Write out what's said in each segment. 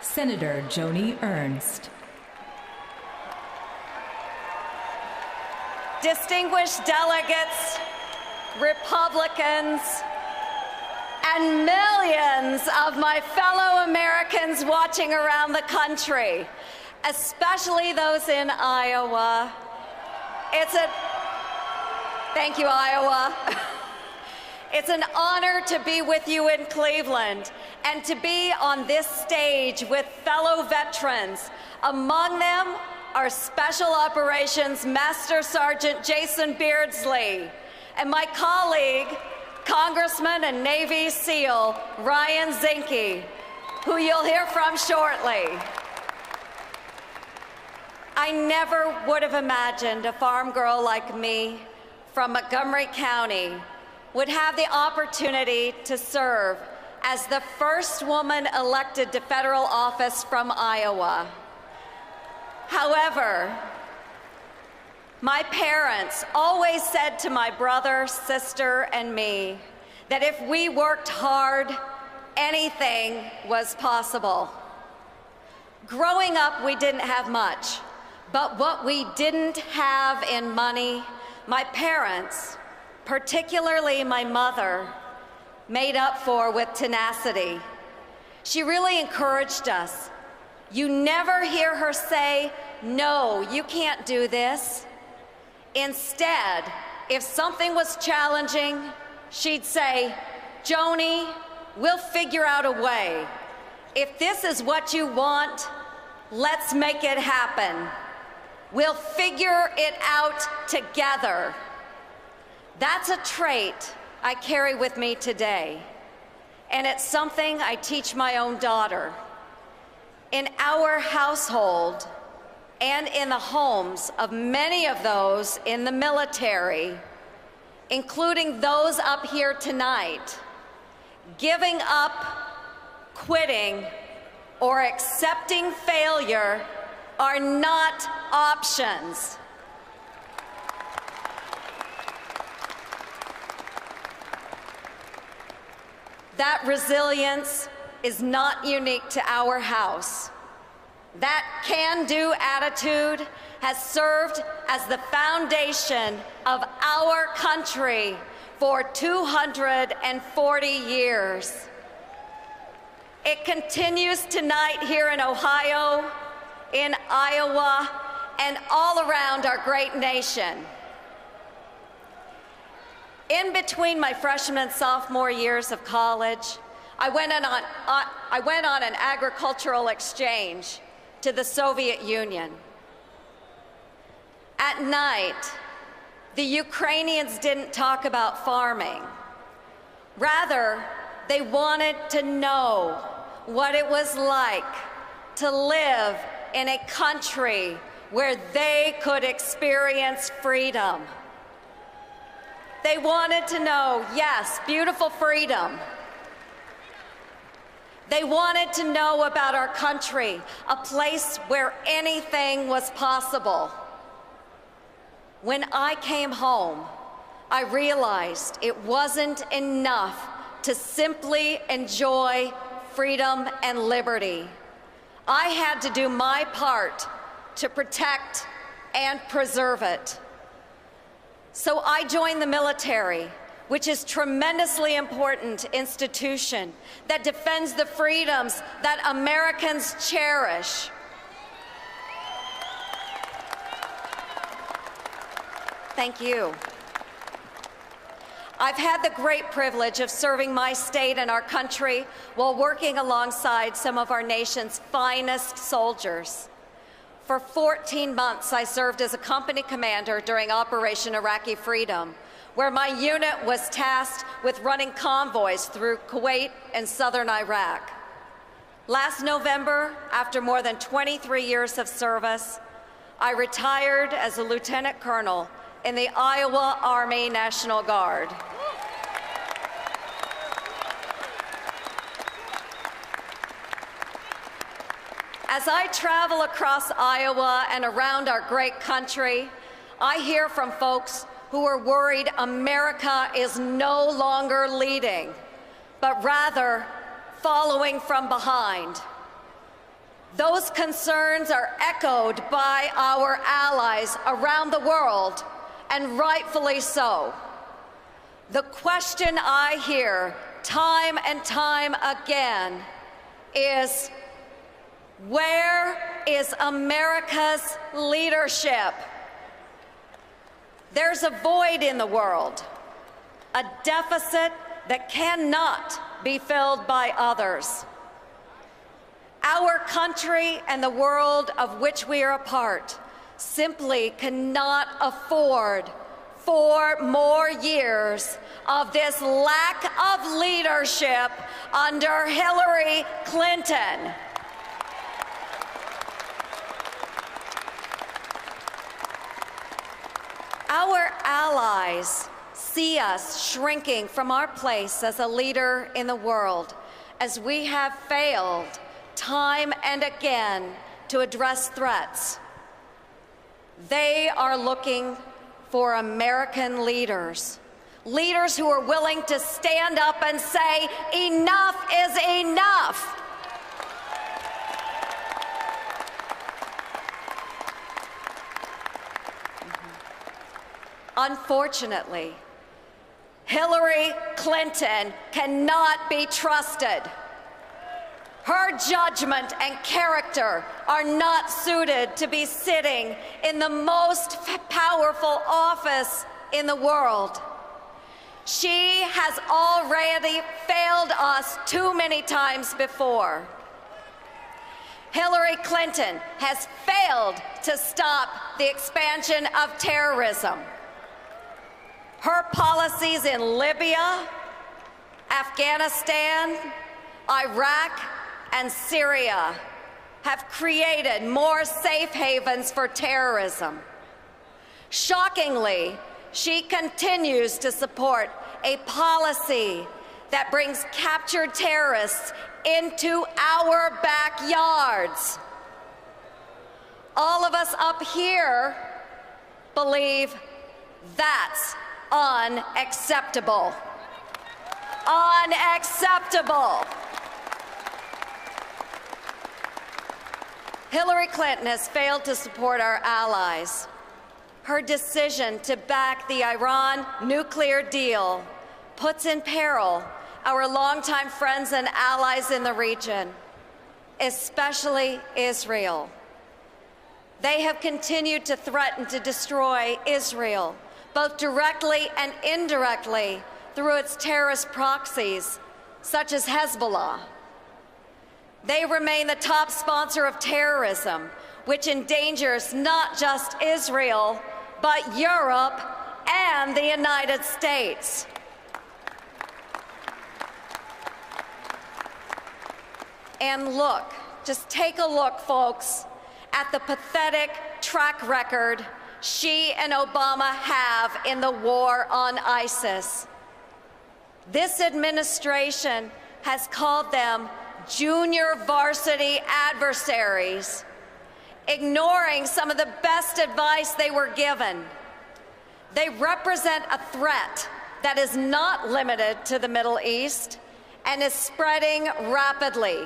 Senator Joni Ernst. Distinguished delegates, Republicans, and millions of my fellow Americans watching around the country, especially those in Iowa. Thank you, Iowa. It's an honor to be with you in Cleveland and to be on this stage with fellow veterans. Among them are Special Operations Master Sergeant Jason Beardsley and my colleague, Congressman and Navy SEAL Ryan Zinke, who you'll hear from shortly. I never would have imagined a farm girl like me from Montgomery County would have the opportunity to serve as the first woman elected to federal office from Iowa. However, my parents always said to my brother, sister, and me that if we worked hard, anything was possible. Growing up, we didn't have much, but what we didn't have in money, my parents, particularly my mother, made up for with tenacity. She really encouraged us. You never hear her say, "No, you can't do this." Instead, if something was challenging, she'd say, "Joni, we'll figure out a way. If this is what you want, let's make it happen. We'll figure it out together." That's a trait I carry with me today, and it's something I teach my own daughter. In our household and in the homes of many of those in the military, including those up here tonight, giving up, quitting, or accepting failure are not options. That resilience is not unique to our house. That can-do attitude has served as the foundation of our country for 240 years. It continues tonight here in Ohio, in Iowa, and all around our great nation. In between my freshman and sophomore years of college, I went on an agricultural exchange to the Soviet Union. At night, the Ukrainians didn't talk about farming. Rather, they wanted to know what it was like to live in a country where they could experience freedom. They wanted to know, yes, beautiful freedom. They wanted to know about our country, a place where anything was possible. When I came home, I realized it wasn't enough to simply enjoy freedom and liberty. I had to do my part to protect and preserve it. So I joined the military, which is a tremendously important institution that defends the freedoms that Americans cherish. Thank you. I've had the great privilege of serving my state and our country while working alongside some of our nation's finest soldiers. For 14 months, I served as a company commander during Operation Iraqi Freedom, where my unit was tasked with running convoys through Kuwait and southern Iraq. Last November, after more than 23 years of service, I retired as a lieutenant colonel in the Iowa Army National Guard. As I travel across Iowa and around our great country, I hear from folks who are worried America is no longer leading, but rather following from behind. Those concerns are echoed by our allies around the world, and rightfully so. The question I hear time and time again is, where is America's leadership? There's a void in the world, a deficit that cannot be filled by others. Our country and the world of which we are a part simply cannot afford 4 more years of this lack of leadership under Hillary Clinton. Our allies see us shrinking from our place as a leader in the world, as we have failed time and again to address threats. They are looking for American leaders, leaders who are willing to stand up and say, enough is enough. Unfortunately, Hillary Clinton cannot be trusted. Her judgment and character are not suited to be sitting in the most powerful office in the world. She has already failed us too many times before. Hillary Clinton has failed to stop the expansion of terrorism. Her policies in Libya, Afghanistan, Iraq, and Syria have created more safe havens for terrorism. Shockingly, she continues to support a policy that brings captured terrorists into our backyards. All of us up here believe that's unacceptable. Unacceptable. Hillary Clinton has failed to support our allies. Her decision to back the Iran nuclear deal puts in peril our longtime friends and allies in the region, especially Israel. They have continued to threaten to destroy Israel, both directly and indirectly, through its terrorist proxies, such as Hezbollah. They remain the top sponsor of terrorism, which endangers not just Israel, but Europe and the United States. And look, just take a look, folks, at the pathetic track record she and Obama have in the war on ISIS. This administration has called them junior varsity adversaries, ignoring some of the best advice they were given. They represent a threat that is not limited to the Middle East and is spreading rapidly.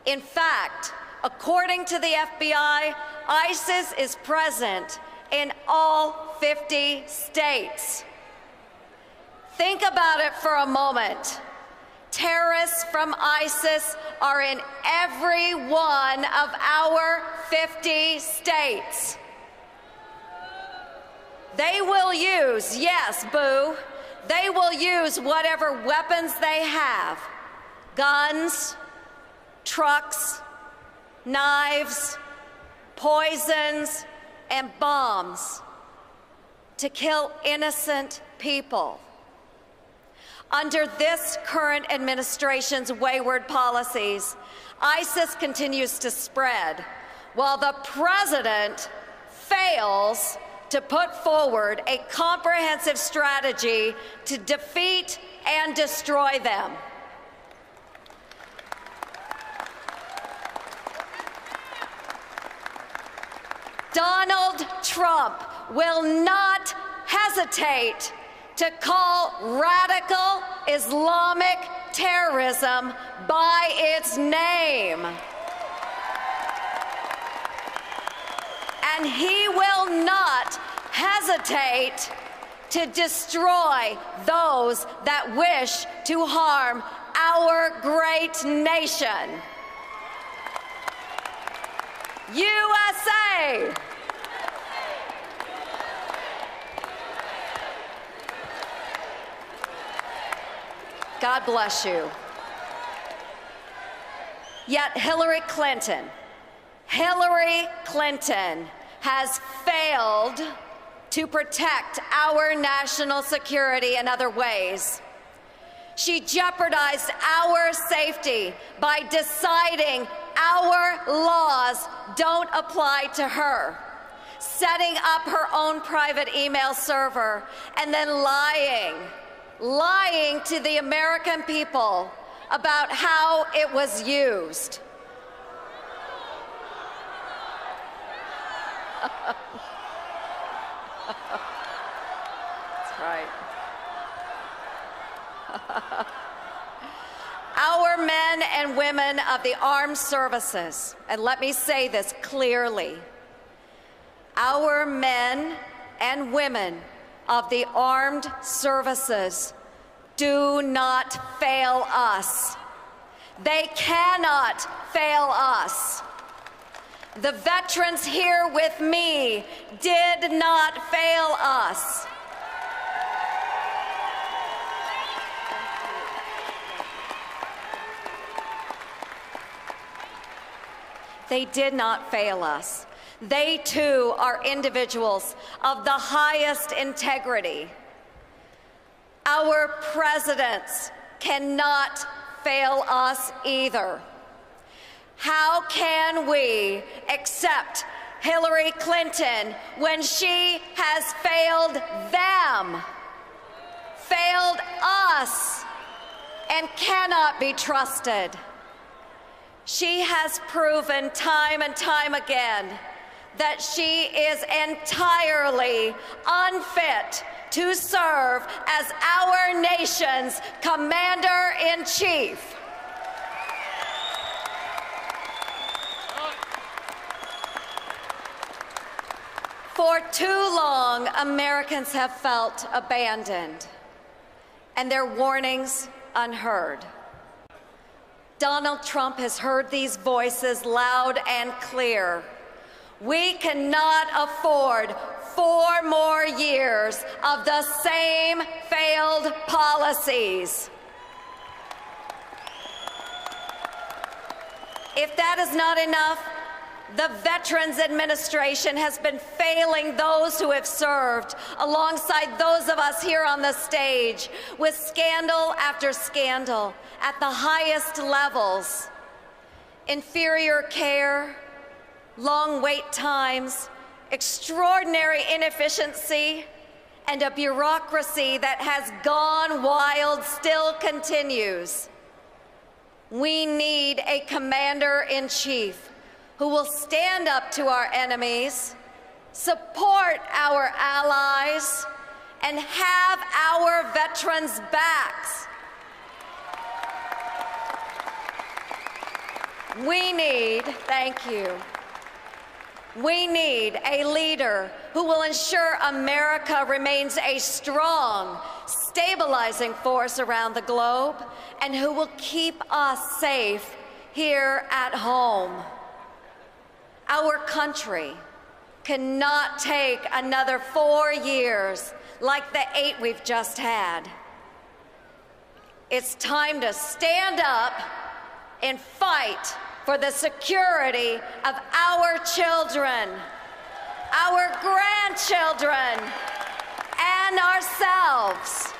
In fact, according to the FBI, ISIS is present in all 50 states. Think about it for a moment. Terrorists from ISIS are in every one of our 50 states. They will use, yes, boo, they will use whatever weapons they have, guns, trucks, knives, poisons, and bombs to kill innocent people. Under this current administration's wayward policies, ISIS continues to spread, while the president fails to put forward a comprehensive strategy to defeat and destroy them. Donald Trump will not hesitate to call radical Islamic terrorism by its name. and he will not hesitate to destroy those that wish to harm our great nation. USA! God bless you. Yet Hillary Clinton has failed to protect our national security in other ways. She jeopardized our safety by deciding our laws don't apply to her, setting up her own private email server, and then lying to the American people about how it was used. That's right. Our men and women of the armed services, and let me say this clearly, our men and women of the armed services do not fail us. They cannot fail us. The veterans here with me did not fail us. They did not fail us. They too are individuals of the highest integrity. Our presidents cannot fail us either. How can we accept Hillary Clinton when she has failed them, failed us, and cannot be trusted? She has proven time and time again that she is entirely unfit to serve as our nation's commander-in-chief. For too long, Americans have felt abandoned and their warnings unheard. Donald Trump has heard these voices loud and clear. We cannot afford 4 more years of the same failed policies. If that is not enough, the Veterans Administration has been failing those who have served alongside those of us here on the stage with scandal after scandal at the highest levels. Inferior care, long wait times, extraordinary inefficiency, and a bureaucracy that has gone wild still continues. We need a commander-in-chief who will stand up to our enemies, support our allies, and have our veterans' backs. We need, thank you, we need a leader who will ensure America remains a strong, stabilizing force around the globe and who will keep us safe here at home. Our country cannot take another 4 years like the 8 we've just had. It's time to stand up and fight for the security of our children, our grandchildren, and ourselves.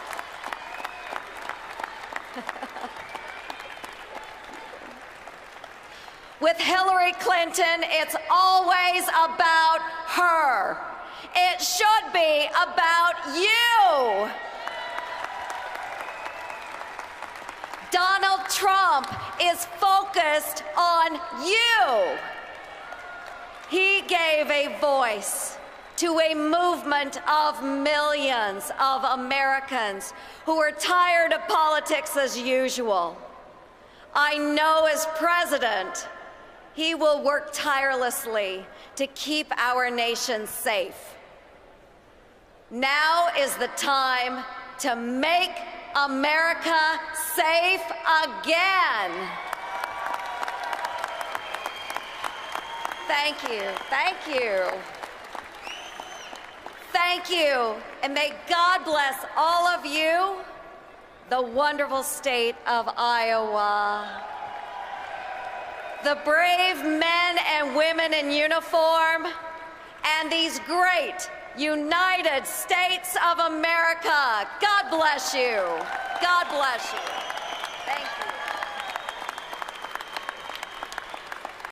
With Hillary Clinton, it's always about her. It should be about you. Donald Trump is focused on you. He gave a voice to a movement of millions of Americans who are tired of politics as usual. I know as president, He will work tirelessly to keep our nation safe. Now is the time to make America safe again. Thank you, thank you. Thank you, and may God bless all of you, the wonderful state of Iowa, the brave men and women in uniform, and these great United States of America. God bless you. God bless you. Thank you.